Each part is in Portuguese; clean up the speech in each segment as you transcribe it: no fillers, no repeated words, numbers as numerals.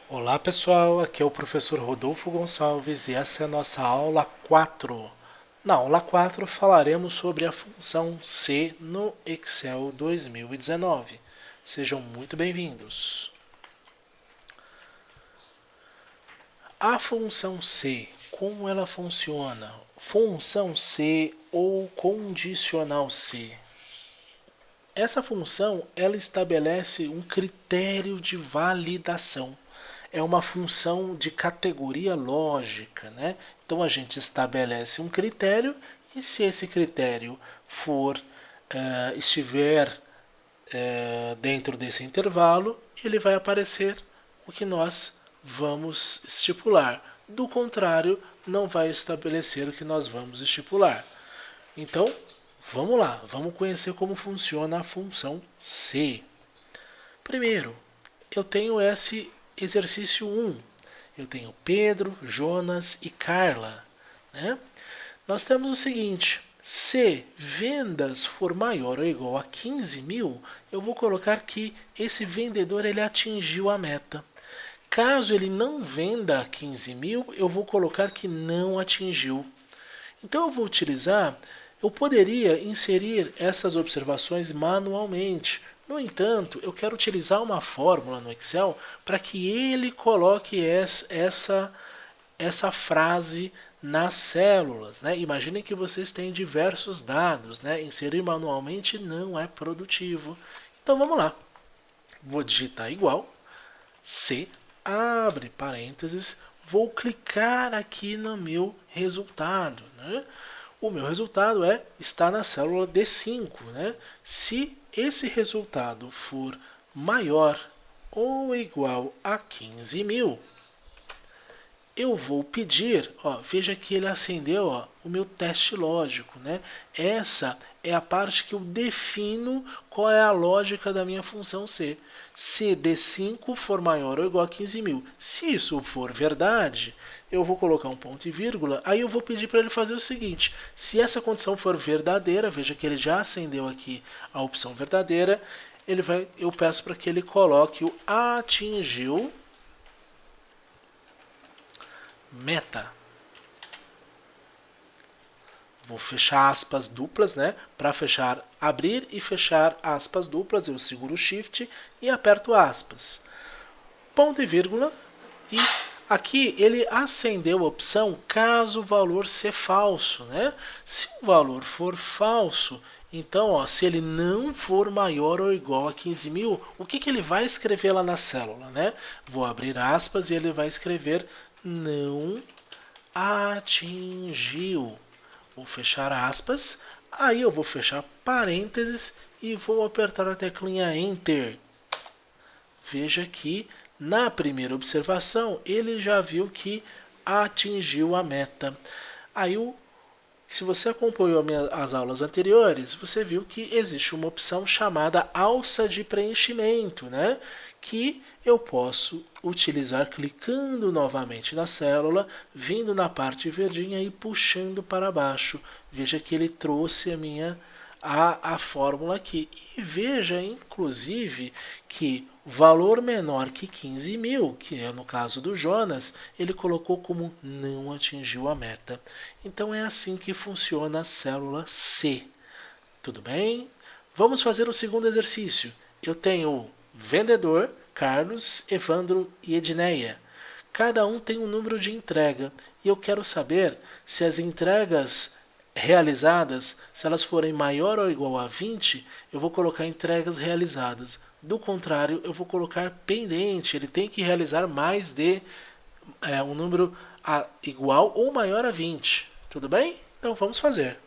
Olá pessoal, aqui é o professor Rodolfo Gonçalves e essa é a nossa aula 4. Na aula 4 falaremos sobre a função C no Excel 2019. Sejam muito bem-vindos. A função C, como ela funciona? Função C ou condicional C? Essa função ela estabelece um critério de validação. É uma função de categoria lógica, né? Então a gente estabelece um critério e se esse critério estiver dentro desse intervalo, ele vai aparecer o que nós vamos estipular. Do contrário, não vai estabelecer o que nós vamos estipular. Então, vamos lá, vamos conhecer como funciona a função C. Primeiro, eu tenho esse exercício 1. Eu tenho Pedro, Jonas e Carla. Né? Nós temos o seguinte: se vendas for maior ou igual a 15 mil, eu vou colocar que esse vendedor ele atingiu a meta. Caso ele não venda 15 mil, eu vou colocar que não atingiu. Então eu poderia inserir essas observações manualmente. No entanto, eu quero utilizar uma fórmula no Excel para que ele coloque essa frase nas células. Né? Imaginem que vocês têm diversos dados. Né? Inserir manualmente não é produtivo. Então vamos lá. Vou digitar igual, C, abre parênteses, vou clicar aqui no meu resultado. Né? O meu resultado está na célula D5. Né? Se esse resultado for maior ou igual a 15 mil, eu vou pedir, veja que ele acendeu o meu teste lógico. Né? Essa é a parte que eu defino qual é a lógica da minha função C. Se D5 for maior ou igual a 15 mil. Se isso for verdade, eu vou colocar um ponto e vírgula, aí eu vou pedir para ele fazer o seguinte: se essa condição for verdadeira, veja que ele já acendeu aqui a opção verdadeira, eu peço para que ele coloque o atingiu meta. Vou fechar aspas duplas, né? Para fechar, abrir e fechar aspas duplas, eu seguro o Shift e aperto aspas. Ponto e vírgula. E aqui ele acendeu a opção caso o valor seja falso, né? Se o valor for falso, então, se ele não for maior ou igual a 15 mil, o que ele vai escrever lá na célula, né? Vou abrir aspas e ele vai escrever não atingiu. Vou fechar aspas, aí eu vou fechar parênteses e vou apertar a teclinha Enter. Veja que na primeira observação ele já viu que atingiu a meta. Aí, se você acompanhou as aulas anteriores, você viu que existe uma opção chamada alça de preenchimento, né? Que eu posso utilizar clicando novamente na célula, vindo na parte verdinha e puxando para baixo. Veja que ele trouxe a fórmula aqui. E veja, inclusive, que valor menor que 15 mil, que é no caso do Jonas, ele colocou como não atingiu a meta. Então é assim que funciona a célula C. Tudo bem? Vamos fazer o segundo exercício. Eu tenho vendedor, Carlos, Evandro e Edneia. Cada um tem um número de entrega e eu quero saber se as entregas realizadas, se elas forem maior ou igual a 20, eu vou colocar entregas realizadas. Do contrário, eu vou colocar pendente. Ele tem que realizar mais de um número igual ou maior a 20. Tudo bem? Então vamos fazer.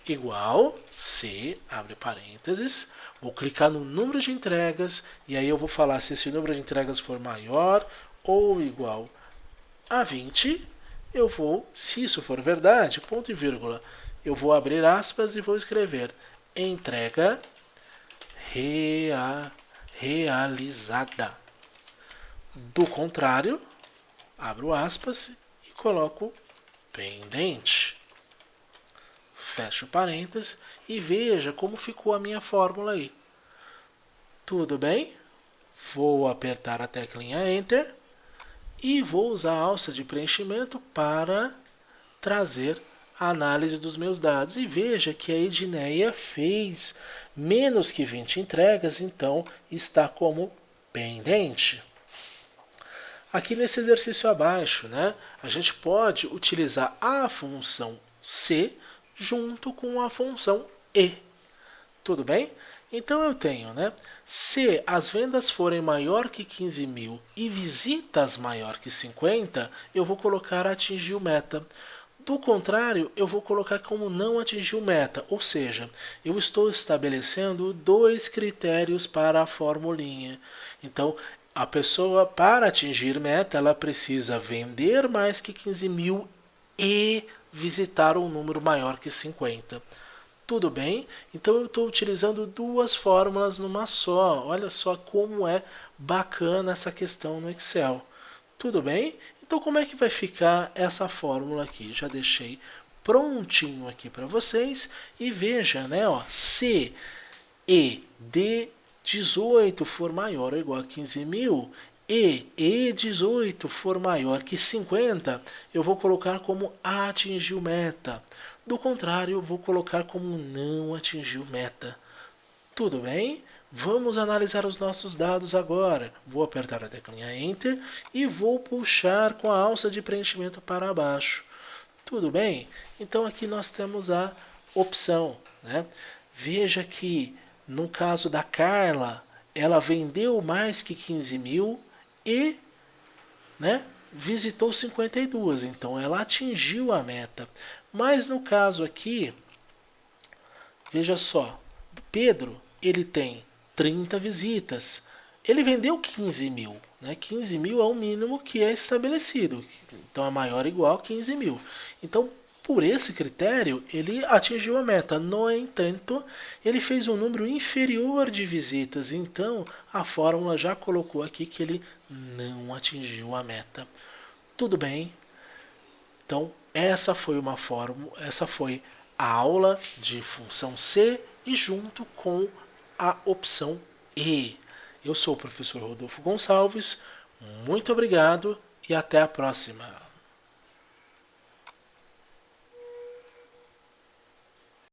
Igual, C, abre parênteses, vou clicar no número de entregas e aí eu vou falar se esse número de entregas for maior ou igual a 20, eu vou, se isso for verdade, ponto e vírgula, eu vou abrir aspas e vou escrever entrega realizada. Do contrário, abro aspas e coloco pendente. Fecho parênteses e veja como ficou a minha fórmula aí. Tudo bem? Vou apertar a teclinha Enter. e vou usar a alça de preenchimento para trazer a análise dos meus dados. E veja que a Edneia fez menos que 20 entregas, então está como pendente. Aqui nesse exercício abaixo, né, a gente pode utilizar a função C junto com a função E. Tudo bem? Então eu tenho, né, se as vendas forem maior que 15 mil e visitas maior que 50, eu vou colocar atingiu meta. Do contrário, eu vou colocar como não atingiu meta, ou seja, eu estou estabelecendo dois critérios para a formulinha. Então, a pessoa, para atingir meta, ela precisa vender mais que 15 mil e visitar um número maior que 50. Tudo bem? Então eu estou utilizando duas fórmulas numa só. Olha só como é bacana essa questão no Excel. Tudo bem? Então como é que vai ficar essa fórmula aqui? Já deixei prontinho aqui para vocês. E veja, né? Ó, se E18 for maior ou igual a 15 mil e E18 for maior que 50, eu vou colocar como atingiu meta. Do contrário, eu vou colocar como não atingiu meta. Tudo bem? Vamos analisar os nossos dados agora. Vou apertar a teclinha Enter e vou puxar com a alça de preenchimento para baixo. Tudo bem? Então aqui nós temos a opção, né? Veja que no caso da Carla, ela vendeu mais que 15 mil e, né, visitou 52, então ela atingiu a meta. Mas no caso aqui, veja só, Pedro, ele tem 30 visitas, ele vendeu 15 mil, né? 15 mil é o mínimo que é estabelecido, então é maior ou igual a 15 mil. Então, por esse critério, ele atingiu a meta. No entanto, ele fez um número inferior de visitas, então a fórmula já colocou aqui que ele não atingiu a meta. Tudo bem? Então, essa foi a aula de função C e junto com a opção E. Eu sou o professor Rodolfo Gonçalves, muito obrigado e até a próxima.